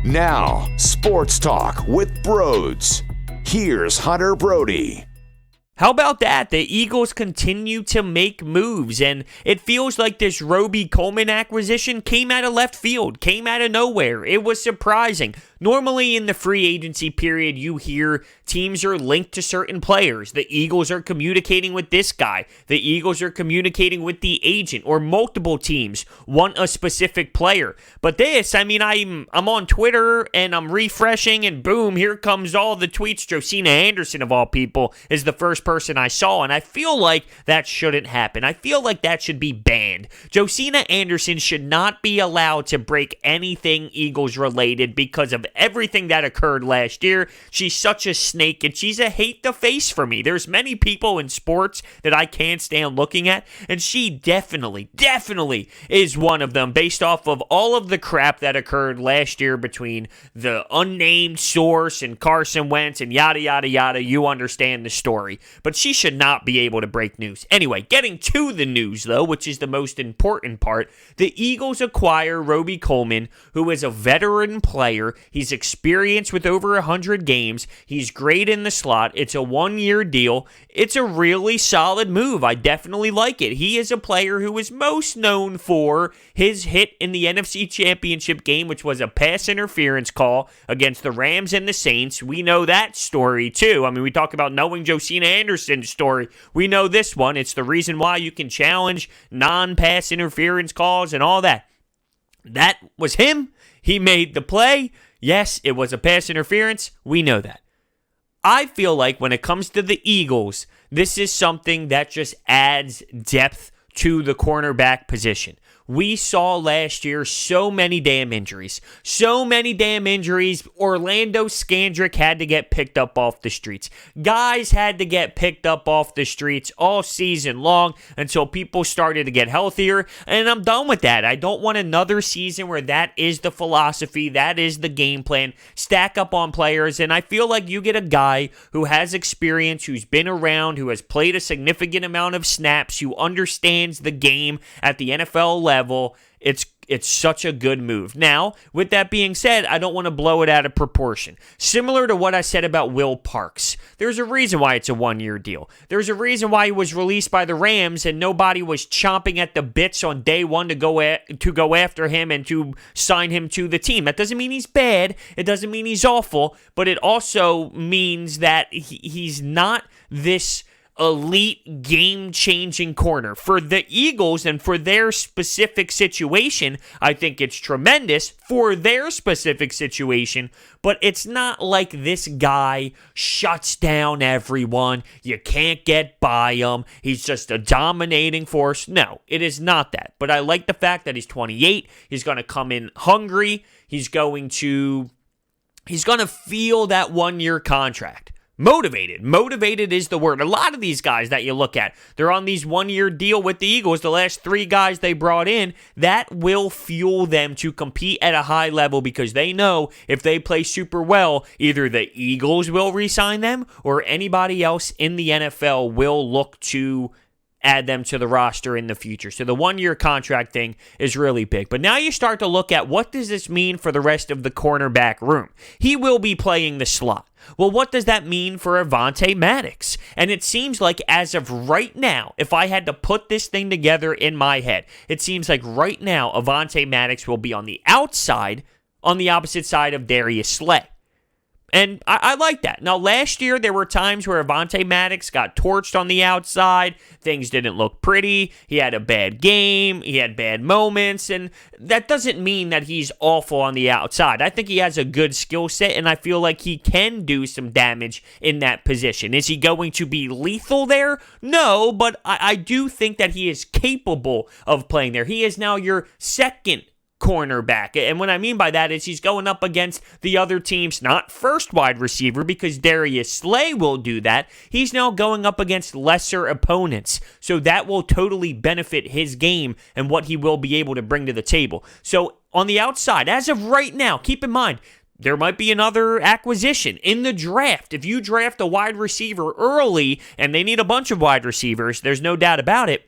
Now, Sports Talk with Broads. Here's Hunter Brody. How about that? The Eagles continue to make moves, and it feels like this Robey-Coleman acquisition came out of left field, came out of nowhere. It was surprising. Normally in the free agency period, you hear teams are linked to certain players. The Eagles are communicating with this guy. The Eagles are communicating with the agent, or multiple teams want a specific player. But this, I'm on Twitter and I'm refreshing, and boom, here comes all the tweets. Josina Anderson, of all people, is the first person I saw, and I feel like that shouldn't happen. I feel like that should be banned. Josina Anderson should not be allowed to break anything Eagles related because of everything that occurred last year. She's such a snake, and she's a hate the face for me. There's many people in sports that I can't stand looking at, and she definitely is one of them based off of all of the crap that occurred last year between the unnamed source and Carson Wentz and yada, yada, yada. You understand the story. But she should not be able to break news. Anyway, getting to the news, though, which is the most important part, the Eagles acquire Robey-Coleman, who is a veteran player. He's experienced with over 100 games. He's great in the slot. It's a one-year deal. It's a really solid move. I definitely like it. He is a player who is most known for his hit in the NFC Championship game, which was a pass interference call against the Rams and the Saints. We know that story, too. We talk about knowing Josina Anderson's story. We know this one. It's the reason why you can challenge non-pass interference calls and all that. That was him. He made the play. Yes, it was a pass interference. We know that. I feel like when it comes to the Eagles, this is something that just adds depth to the cornerback position. We saw last year so many damn injuries. Orlando Scandrick had to get picked up off the streets. Guys had to get picked up off the streets all season long until people started to get healthier. And I'm done with that. I don't want another season where that is the philosophy, that is the game plan. Stack up on players. And I feel like you get a guy who has experience, who's been around, who has played a significant amount of snaps, who understands the game at the NFL level. It's such a good move. Now, with that being said, I don't want to blow it out of proportion. Similar to what I said about Will Parks, there's a reason why it's a one-year deal. There's a reason why he was released by the Rams and nobody was chomping at the bits on day one to go after him and to sign him to the team. That doesn't mean he's bad. It doesn't mean he's awful. But it also means that he's not this elite game-changing corner. For the Eagles and for their specific situation, I think it's tremendous for their specific situation, but it's not like this guy shuts down everyone. You can't get by him. He's just a dominating force. No, it is not that. But I like the fact that he's 28. He's going to come in hungry. He's going to feel that one-year contract. Motivated is the word. A lot of these guys that you look at, they're on these one-year deal with the Eagles. The last three guys they brought in, that will fuel them to compete at a high level because they know if they play super well, either the Eagles will re-sign them or anybody else in the NFL will look to add them to the roster in the future. So the one-year contract thing is really big. But now you start to look at what does this mean for the rest of the cornerback room? He will be playing the slot. Well, what does that mean for Avonte Maddox? And it seems like as of right now, if I had to put this thing together in my head, it seems like right now Avonte Maddox will be on the outside, on the opposite side of Darius Slay. And I like that. Now, last year, there were times where Avonte Maddox got torched on the outside. Things didn't look pretty. He had a bad game. He had bad moments. And that doesn't mean that he's awful on the outside. I think he has a good skill set, and I feel like he can do some damage in that position. Is he going to be lethal there? No, but I do think that he is capable of playing there. He is now your second cornerback. And what I mean by that is he's going up against the other team's not first wide receiver because Darius Slay will do that. He's now going up against lesser opponents. So that will totally benefit his game and what he will be able to bring to the table. So on the outside, as of right now, keep in mind, there might be another acquisition in the draft. If you draft a wide receiver early and they need a bunch of wide receivers, there's no doubt about it.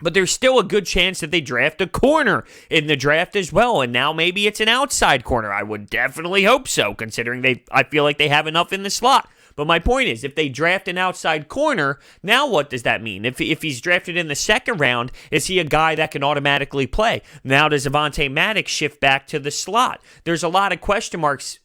But there's still a good chance that they draft a corner in the draft as well. And now maybe it's an outside corner. I would definitely hope so, considering I feel like they have enough in the slot. But my point is, if they draft an outside corner, now what does that mean? If he's drafted in the second round, is he a guy that can automatically play? Now does Avonte Maddox shift back to the slot? There's a lot of question marks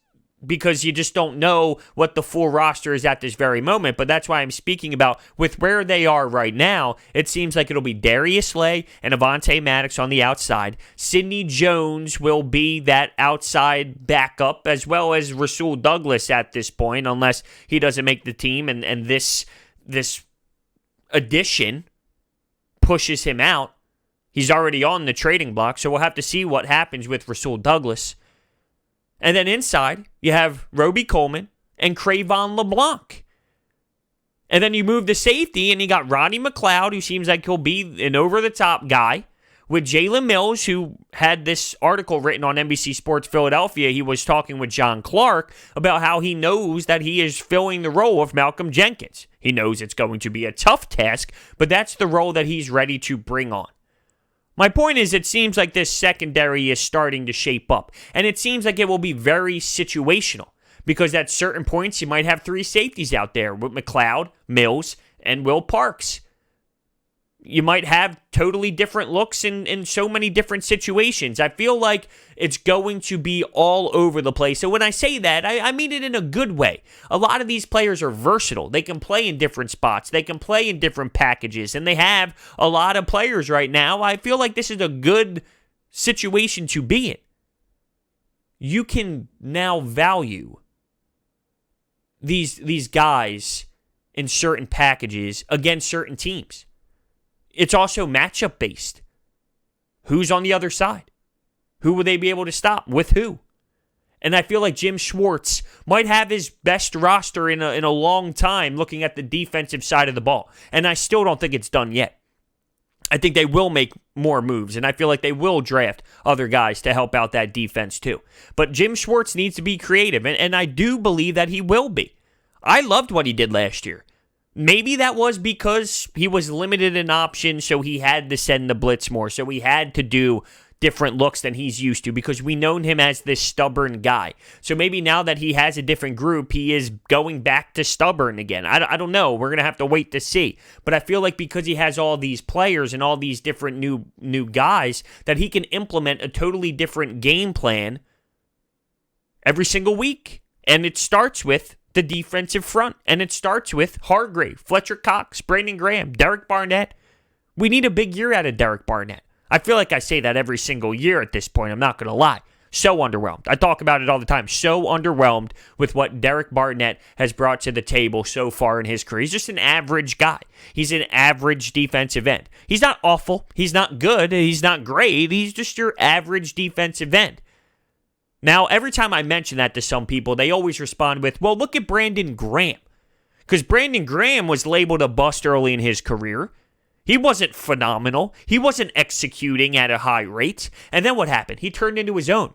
because you just don't know what the full roster is at this very moment. But that's why I'm speaking about with where they are right now, it seems like it'll be Darius Slay and Avonte Maddox on the outside. Sidney Jones will be that outside backup, as well as Rasul Douglas at this point, unless he doesn't make the team and this addition pushes him out. He's already on the trading block, so we'll have to see what happens with Rasul Douglas. And then inside, you have Robey-Coleman and Cravon LeBlanc. And then you move to safety, and you got Rodney McLeod, who seems like he'll be an over-the-top guy, with Jalen Mills, who had this article written on NBC Sports Philadelphia. He was talking with John Clark about how he knows that he is filling the role of Malcolm Jenkins. He knows it's going to be a tough task, but that's the role that he's ready to bring on. My point is, it seems like this secondary is starting to shape up, and it seems like it will be very situational, because at certain points you might have three safeties out there with McLeod, Mills, and Will Parks. You might have totally different looks in so many different situations. I feel like it's going to be all over the place. So when I say that, I mean it in a good way. A lot of these players are versatile. They can play in different spots. They can play in different packages. And they have a lot of players right now. I feel like this is a good situation to be in. You can now value these guys in certain packages against certain teams. It's also matchup based. Who's on the other side? Who will they be able to stop? With who? And I feel like Jim Schwartz might have his best roster in a long time looking at the defensive side of the ball. And I still don't think it's done yet. I think they will make more moves, and I feel like they will draft other guys to help out that defense too. But Jim Schwartz needs to be creative, and I do believe that he will be. I loved what he did last year. Maybe that was because he was limited in options, so he had to send the blitz more, so he had to do different looks than he's used to, because we known him as this stubborn guy. So maybe now that he has a different group, he is going back to stubborn again. I don't know. We're going to have to wait to see. But I feel like because he has all these players and all these different new guys, that he can implement a totally different game plan every single week. And it starts with the defensive front. And it starts with Hargrave, Fletcher Cox, Brandon Graham, Derek Barnett. We need a big year out of Derek Barnett. I feel like I say that every single year at this point. I'm not going to lie. So underwhelmed. I talk about it all the time. So underwhelmed with what Derek Barnett has brought to the table so far in his career. He's just an average guy. He's an average defensive end. He's not awful. He's not good. He's not great. He's just your average defensive end. Now, every time I mention that to some people, they always respond with, well, look at Brandon Graham. Because Brandon Graham was labeled a bust early in his career. He wasn't phenomenal. He wasn't executing at a high rate. And then what happened? He turned into his own.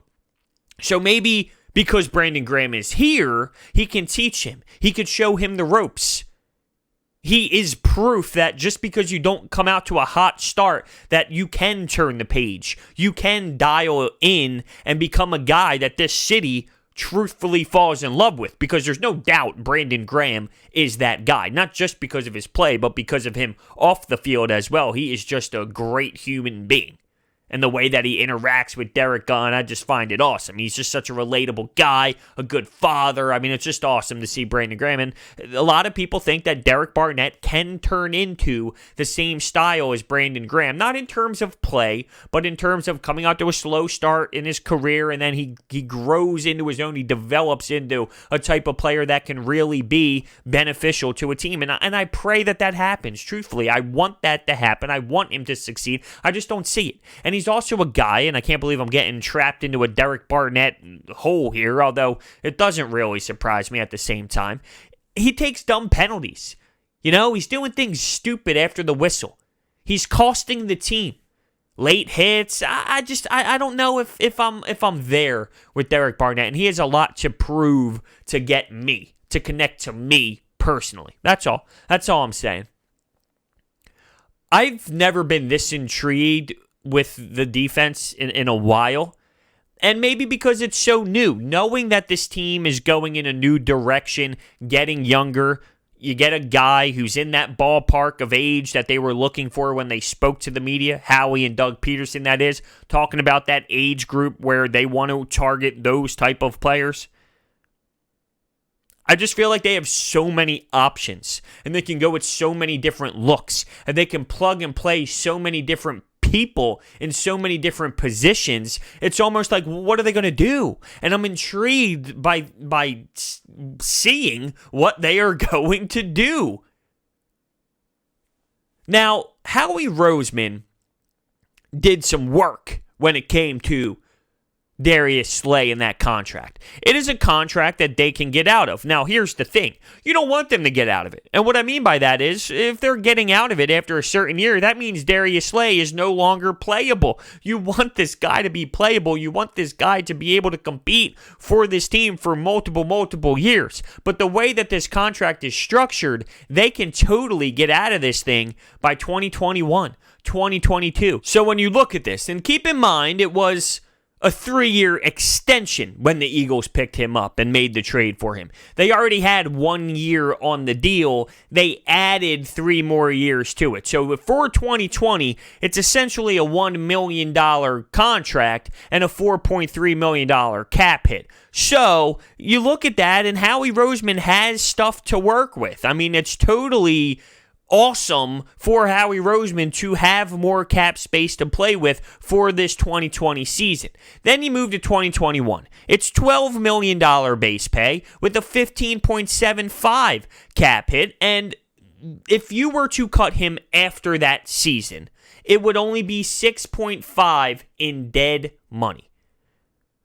So maybe because Brandon Graham is here, he can teach him. He could show him the ropes. He is proof that just because you don't come out to a hot start, that you can turn the page. You can dial in and become a guy that this city truthfully falls in love with, because there's no doubt Brandon Graham is that guy. Not just because of his play, but because of him off the field as well. He is just a great human being. And the way that he interacts with Derek Gunn, I just find it awesome. He's just such a relatable guy, a good father. I mean, it's just awesome to see Brandon Graham. And a lot of people think that Derek Barnett can turn into the same style as Brandon Graham. Not in terms of play, but in terms of coming out to a slow start in his career, and then he grows into his own. He develops into a type of player that can really be beneficial to a team. And I pray that happens, truthfully. I want that to happen. I want him to succeed. I just don't see it. And he's also a guy, and I can't believe I'm getting trapped into a Derek Barnett hole here, although it doesn't really surprise me at the same time. He takes dumb penalties. You know, he's doing things stupid after the whistle. He's costing the team. Late hits. I don't know if I'm there with Derek Barnett, and he has a lot to prove to get me, to connect to me personally. That's all. That's all I'm saying. I've never been this intrigued with the defense in a while. And maybe because it's so new, knowing that this team is going in a new direction, getting younger. You get a guy who's in that ballpark of age that they were looking for when they spoke to the media, Howie and Doug Peterson, that is, talking about that age group where they want to target those type of players. I just feel like they have so many options, and they can go with so many different looks, and they can plug and play so many different people in so many different positions. It's almost like, what are they going to do? And I'm intrigued by seeing what they are going to do. Now, Howie Roseman did some work when it came to Darius Slay in that contract. It is a contract that they can get out of. Now, here's the thing. You don't want them to get out of it. And what I mean by that is, if they're getting out of it after a certain year, that means Darius Slay is no longer playable. You want this guy to be playable. You want this guy to be able to compete for this team for multiple years. But the way that this contract is structured, they can totally get out of this thing by 2021, 2022. So when you look at this, and keep in mind, it was a 3-year extension when the Eagles picked him up and made the trade for him. They already had 1 year on the deal. They added 3 more years to it. So for 2020, it's essentially a $1 million contract and a $4.3 million cap hit. So you look at that, and Howie Roseman has stuff to work with. I mean, it's totally awesome for Howie Roseman to have more cap space to play with for this 2020 season. Then you move to 2021. It's $12 million base pay with a 15.75 cap hit, and if you were to cut him after that season, it would only be 6.5 in dead money.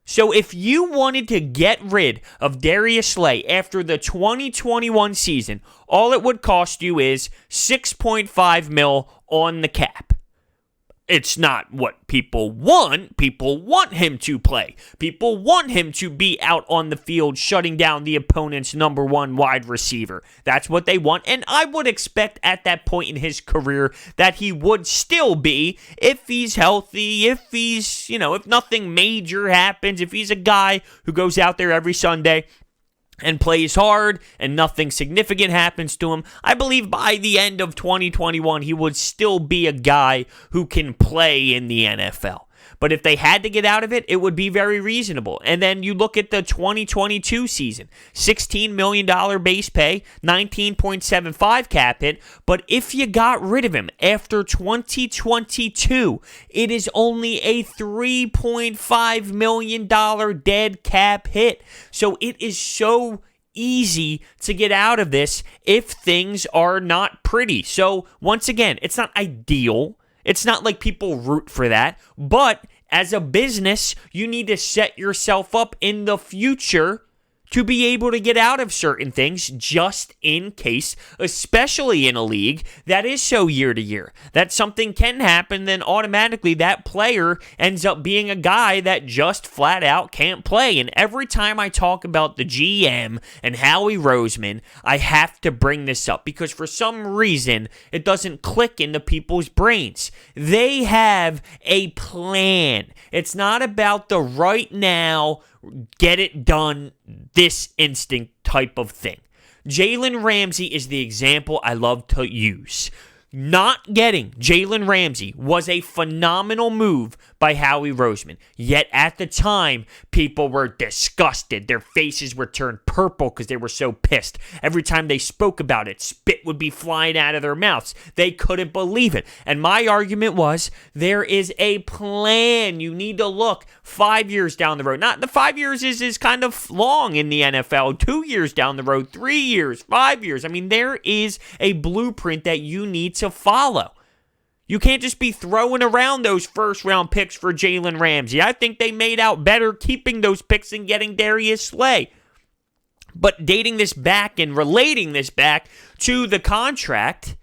So if you wanted to get rid of Darius Slay after the 2021 season, all it would cost you is $6.5 million on the cap. It's not what people want. People want him to play. People want him to be out on the field shutting down the opponent's number 1 wide receiver. That's what they want, and I would expect at that point in his career that he would still be, if he's healthy, if he's, if nothing major happens, if he's a guy who goes out there every Sunday and plays hard and nothing significant happens to him. I believe by the end of 2021, he would still be a guy who can play in the NFL. But if they had to get out of it, it would be very reasonable. And then you look at the 2022 season, $16 million base pay, 19.75 cap hit. But if you got rid of him after 2022, it is only a $3.5 million dead cap hit. So it is so easy to get out of this if things are not pretty. So once again, it's not ideal. It's not like people root for that, but as a business, you need to set yourself up in the future to be able to get out of certain things just in case, especially in a league that is so year to year, that something can happen, then automatically that player ends up being a guy that just flat out can't play. And every time I talk about the GM and Howie Roseman, I have to bring this up because for some reason it doesn't click into people's brains. They have a plan. It's not about the right now, get it done this instant type of thing. Jalen Ramsey is the example I love to use. Not getting Jalen Ramsey was a phenomenal move by Howie Roseman. Yet at the time, people were disgusted. Their faces were turned purple because they were so pissed. Every time they spoke about it, spit would be flying out of their mouths. They couldn't believe it. And my argument was, there is a plan. You need to look 5 years down the road. Not the 5 years is kind of long in the NFL. 2 years down the road, 3 years, 5 years. I mean, there is a blueprint that you need to follow. You can't just be throwing around those first-round picks for Jalen Ramsey. I think they made out better keeping those picks and getting Darius Slay. But dating this back and relating this back to the contract,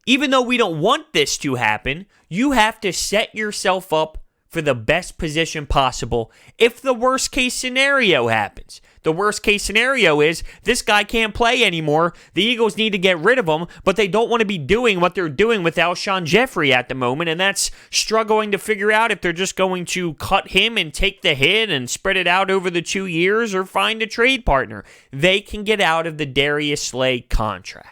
even though we don't want this to happen, you have to set yourself up for the best position possible if the worst case scenario happens. The worst case scenario is this guy can't play anymore. The Eagles need to get rid of him, but they don't want to be doing what they're doing with Alshon Jeffrey at the moment, and that's struggling to figure out if they're just going to cut him and take the hit and spread it out over the 2 years or find a trade partner. They can get out of the Darius Slay contract.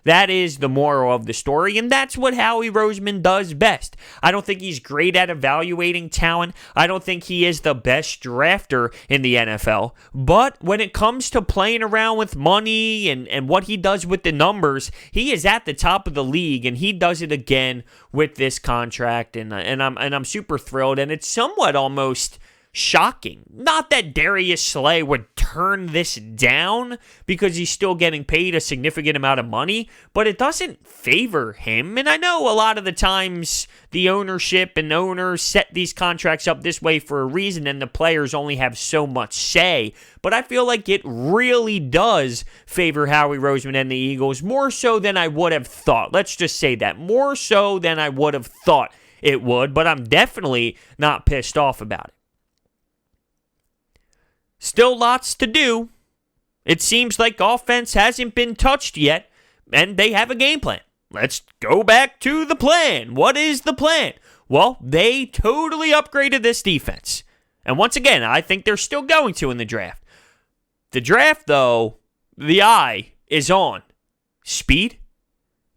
That is the moral of the story, and that's what Howie Roseman does best. I don't think he's great at evaluating talent. I don't think he is the best drafter in the NFL. But when it comes to playing around with money and what he does with the numbers, he is at the top of the league, and he does it again with this contract, and I'm super thrilled, and it's somewhat almost shocking. Not that Darius Slay would turn this down because he's still getting paid a significant amount of money, but it doesn't favor him. And I know a lot of the times the ownership and owners set these contracts up this way for a reason and the players only have so much say, but I feel like it really does favor Howie Roseman and the Eagles more so than I would have thought. Let's just say that. More so than I would have thought it would, but I'm definitely not pissed off about it. Still lots to do. It seems like offense hasn't been touched yet, and they have a game plan. Let's go back to the plan. What is the plan? Well, they totally upgraded this defense. And once again, I think they're still going to in the draft. The draft, though, the eye is on speed.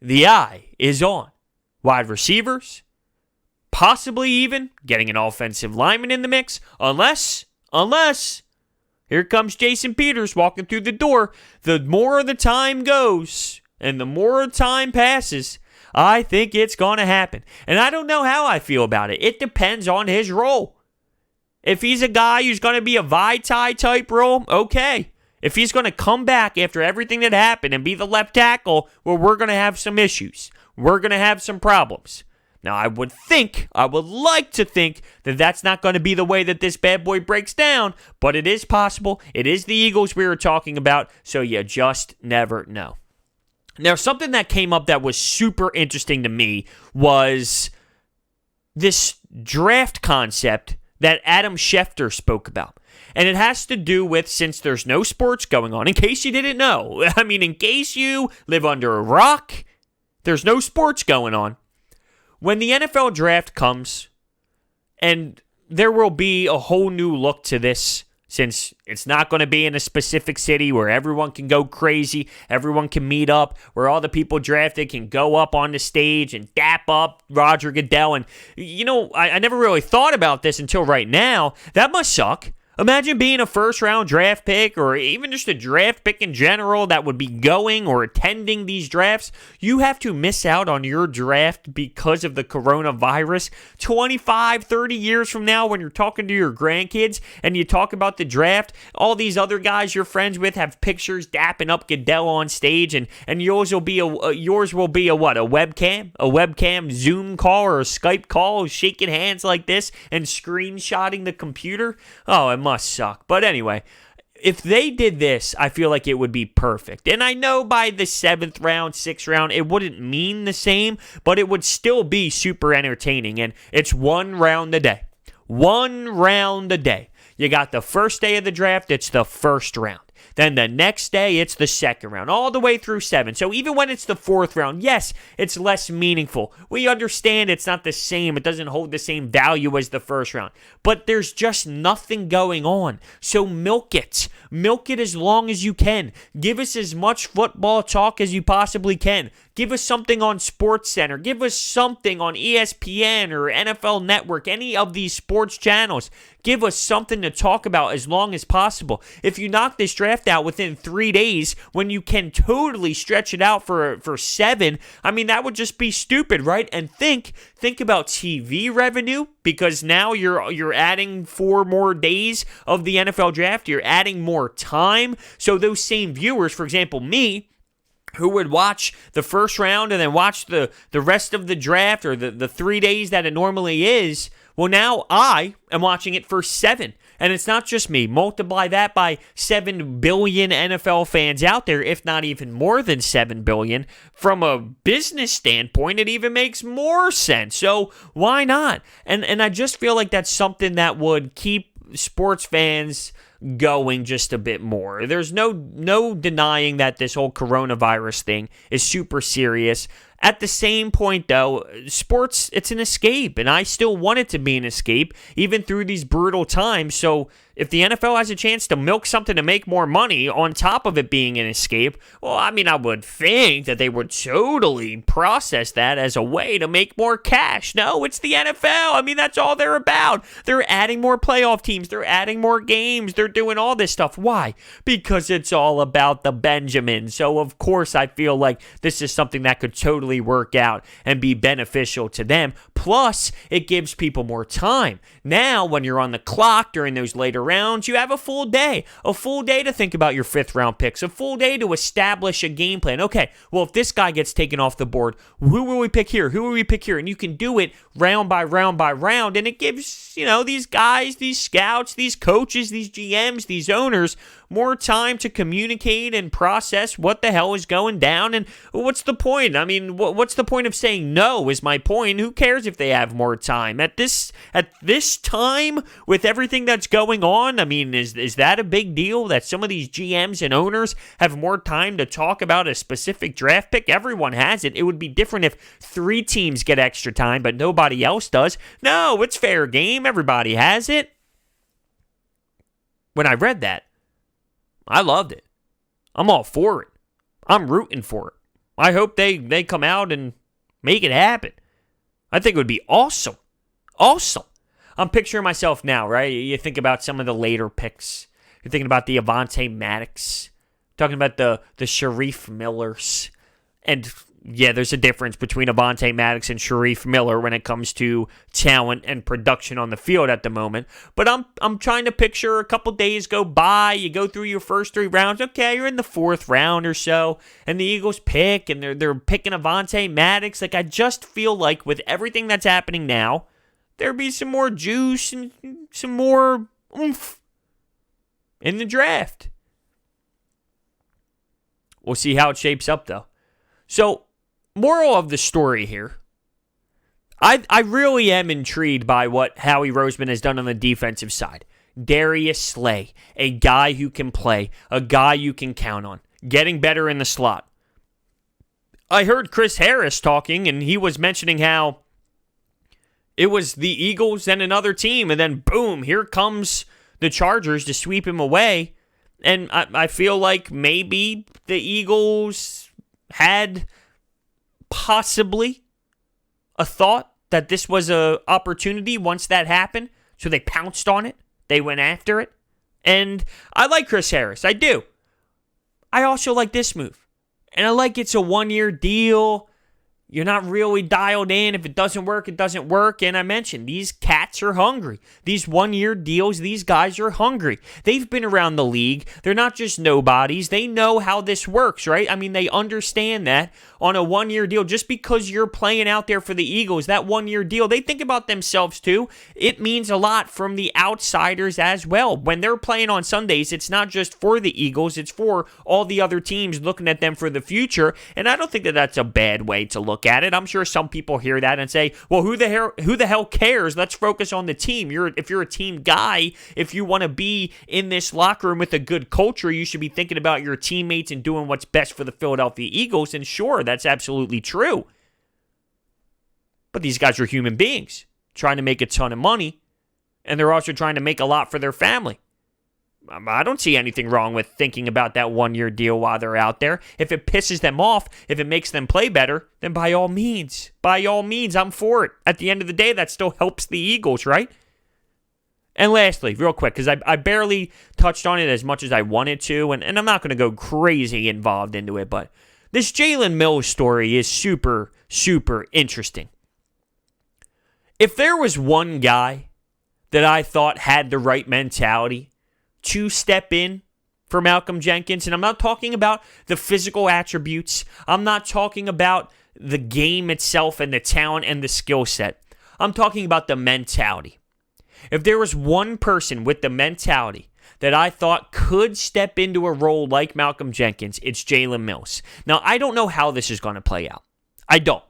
The eye is on wide receivers. Possibly even getting an offensive lineman in the mix. Unless here comes Jason Peters walking through the door. The more the time goes and the more time passes, I think it's going to happen. And I don't know how I feel about it. It depends on his role. If he's a guy who's going to be a Vitae type role, okay. If he's going to come back after everything that happened and be the left tackle, well, we're going to have some issues. We're going to have some problems. Now, I would like to think that that's not going to be the way that this bad boy breaks down, but it is possible. It is the Eagles we were talking about, so you just never know. Now, something that came up that was super interesting to me was this draft concept that Adam Schefter spoke about. And it has to do with, since there's no sports going on, in case you didn't know, in case you live under a rock, there's no sports going on. When the NFL draft comes, and there will be a whole new look to this, since it's not going to be in a specific city where everyone can go crazy, everyone can meet up, where all the people drafted can go up on the stage and dap up Roger Goodell. And, I never really thought about this until right now. That must suck. Imagine being a first-round draft pick or even just a draft pick in general that would be going or attending these drafts. You have to miss out on your draft because of the coronavirus. 25, 30 years from now when you're talking to your grandkids and you talk about the draft, all these other guys you're friends with have pictures dapping up Goodell on stage, and yours will be a what? A webcam? A webcam Zoom call or a Skype call shaking hands like this and screenshotting the computer? Oh, it must suck. But anyway, if they did this, I feel like it would be perfect. And I know by the 7th round, 6th round, it wouldn't mean the same, but it would still be super entertaining. And it's one round a day. One round a day. You got the first day of the draft, it's the first round. Then the next day, it's the second round, all the way through 7. So even when it's the 4th round, yes, it's less meaningful. We understand it's not the same. It doesn't hold the same value as the first round. But there's just nothing going on. So milk it. Milk it as long as you can. Give us as much football talk as you possibly can. Give us something on SportsCenter. Give us something on ESPN or NFL Network, any of these sports channels. Give us something to talk about as long as possible. If you knock this draft out within 3 days, when you can totally stretch it out for 7, that would just be stupid, right? And think about TV revenue, because now you're adding 4 more days of the NFL draft. You're adding more time. So those same viewers, for example, me, who would watch the first round and then watch the rest of the draft or the 3 days that it normally is. Well, now I am watching it for 7. And it's not just me. Multiply that by 7 billion NFL fans out there, if not even more than 7 billion. From a business standpoint, it even makes more sense. So why not? And I just feel like that's something that would keep sports fans going just a bit more. There's no denying that this whole coronavirus thing is super serious. At the same point, though, sports, it's an escape, and I still want it to be an escape, even through these brutal times. So if the NFL has a chance to milk something to make more money on top of it being an escape, well, I mean, I would think that they would totally process that as a way to make more cash. No, it's the NFL. I mean, that's all they're about. They're adding more playoff teams. They're adding more games. They're doing all this stuff. Why? Because it's all about the Benjamin. So, of course, I feel like this is something that could totally work out and be beneficial to them. Plus, it gives people more time. Now, when you're on the clock during those later rounds, you have a full day to think about your 5th round picks, a full day to establish a game plan. Okay, well, if this guy gets taken off the board, who will we pick here? Who will we pick here? And you can do it round by round by round, and it gives, these guys, these scouts, these coaches, these GMs, these owners more time to communicate and process what the hell is going down. And what's the point? I mean, what's the point of saying no is my point. Who cares if they have more time? At this time, with everything that's going on, I mean, is that a big deal that some of these GMs and owners have more time to talk about a specific draft pick? Everyone has it. It would be different if 3 teams get extra time, but nobody else does. No, it's fair game. Everybody has it. When I read that, I loved it. I'm all for it. I'm rooting for it. I hope they come out and make it happen. I think it would be awesome. Awesome. I'm picturing myself now, right? You think about some of the later picks. You're thinking about the Avonte Maddox. Talking about the Sharif Millers. And yeah, there's a difference between Avonte Maddox and Sharif Miller when it comes to talent and production on the field at the moment. But I'm trying to picture a couple days go by. You go through your first 3 rounds. Okay, you're in the 4th round or so, and the Eagles pick, and they're picking Avonte Maddox. Like, I just feel like with everything that's happening now, there'd be some more juice and some more oomph in the draft. We'll see how it shapes up, though. So, moral of the story here, I really am intrigued by what Howie Roseman has done on the defensive side. Darius Slay, a guy who can play, a guy you can count on, getting better in the slot. I heard Chris Harris talking, and he was mentioning how it was the Eagles and another team, and then boom, here comes the Chargers to sweep him away. And I feel like maybe the Eagles had possibly a thought that this was an opportunity once that happened, so they pounced on it. They went after it. And I like Chris Harris. I do. I also like this move. And I like it's a 1-year deal. You're not really dialed in. If it doesn't work, it doesn't work. And I mentioned, these cats are hungry. These 1-year deals, these guys are hungry. They've been around the league. They're not just nobodies. They know how this works, right? I mean, they understand that on a 1-year deal, just because you're playing out there for the Eagles, that 1-year deal, they think about themselves too. It means a lot from the outsiders as well. When they're playing on Sundays, it's not just for the Eagles. It's for all the other teams looking at them for the future. And I don't think that that's a bad way to look at it. I'm sure some people hear that and say, well, who the hell cares? Let's focus on the team. If you're a team guy, if you want to be in this locker room with a good culture, you should be thinking about your teammates and doing what's best for the Philadelphia Eagles. And sure, that's absolutely true. But these guys are human beings trying to make a ton of money, and they're also trying to make a lot for their family. I don't see anything wrong with thinking about that 1-year deal while they're out there. If it pisses them off, if it makes them play better, then by all means, I'm for it. At the end of the day, that still helps the Eagles, right? And lastly, real quick, because I barely touched on it as much as I wanted to, and I'm not going to go crazy involved into it, but this Jalen Mills story is super, super interesting. If there was one guy that I thought had the right mentality to step in for Malcolm Jenkins. And I'm not talking about the physical attributes. I'm not talking about the game itself and the talent and the skill set. I'm talking about the mentality. If there was one person with the mentality that I thought could step into a role like Malcolm Jenkins, it's Jalen Mills. Now, I don't know how this is going to play out. I don't.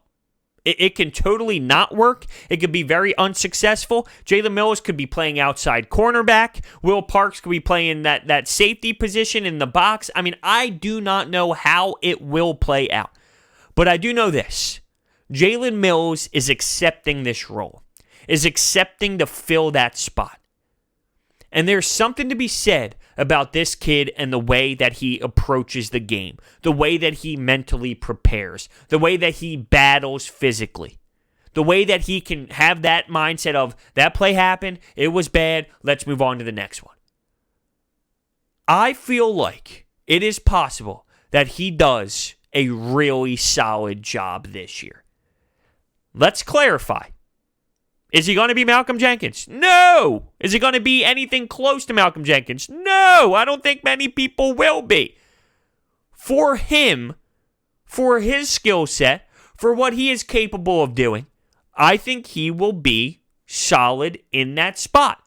It can totally not work. It could be very unsuccessful. Jalen Mills could be playing outside cornerback. Will Parks could be playing that safety position in the box. I mean, I do not know how it will play out. But I do know this. Jalen Mills is accepting this role, is accepting to fill that spot. And there's something to be said about this kid and the way that he approaches the game, the way that he mentally prepares, the way that he battles physically, the way that he can have that mindset of, that play happened, it was bad, let's move on to the next one. I feel like it is possible that he does a really solid job this year. Let's clarify. Is he going to be Malcolm Jenkins? No. Is he going to be anything close to Malcolm Jenkins? No. I don't think many people will be. For him, for his skill set, for what he is capable of doing, I think he will be solid in that spot.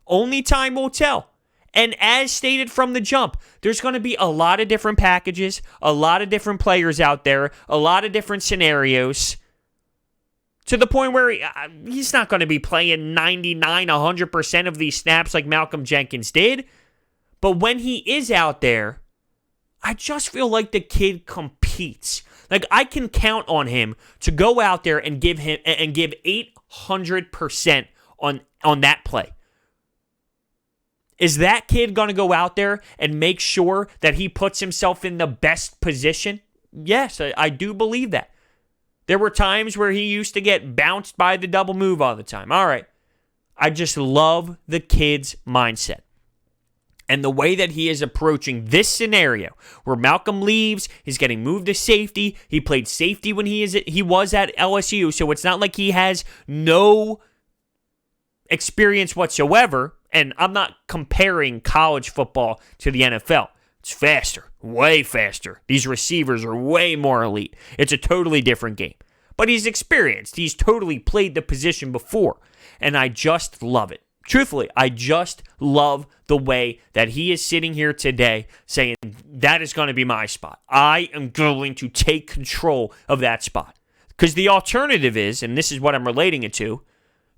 Only time will tell. And as stated from the jump, there's going to be a lot of different packages, a lot of different players out there, a lot of different scenarios, to the point where he's not going to be playing 99, 100% of these snaps like Malcolm Jenkins did. But when he is out there, I just feel like the kid competes. Like, I can count on him to go out there and give 800% on that play. Is that kid going to go out there and make sure that he puts himself in the best position? Yes, I do believe that. There were times where he used to get bounced by the double move all the time. All right. I just love the kid's mindset. And the way that he is approaching this scenario where Malcolm leaves, he's getting moved to safety. He played safety when he was at LSU, so it's not like he has no experience whatsoever. And I'm not comparing college football to the NFL. It's faster, way faster. These receivers are way more elite. It's a totally different game. But he's experienced. He's totally played the position before. And I just love it. Truthfully, I just love the way that he is sitting here today saying, that is going to be my spot. I am going to take control of that spot. Because the alternative is, and this is what I'm relating it to,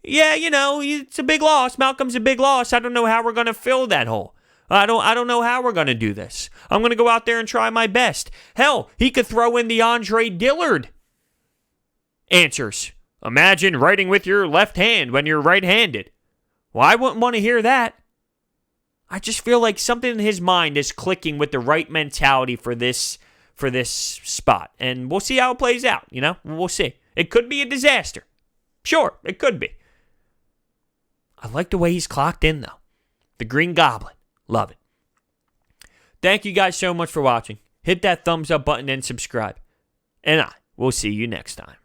yeah, it's a big loss. Malcolm's a big loss. I don't know how we're going to fill that hole. I don't know how we're going to do this. I'm going to go out there and try my best. Hell, he could throw in the Andre Dillard answers. Imagine writing with your left hand when you're right-handed. Well, I wouldn't want to hear that. I just feel like something in his mind is clicking with the right mentality for this spot. And we'll see how it plays out, We'll see. It could be a disaster. Sure, it could be. I like the way he's clocked in, though. The Green Goblin. Love it. Thank you guys so much for watching. Hit that thumbs up button and subscribe. And I will see you next time.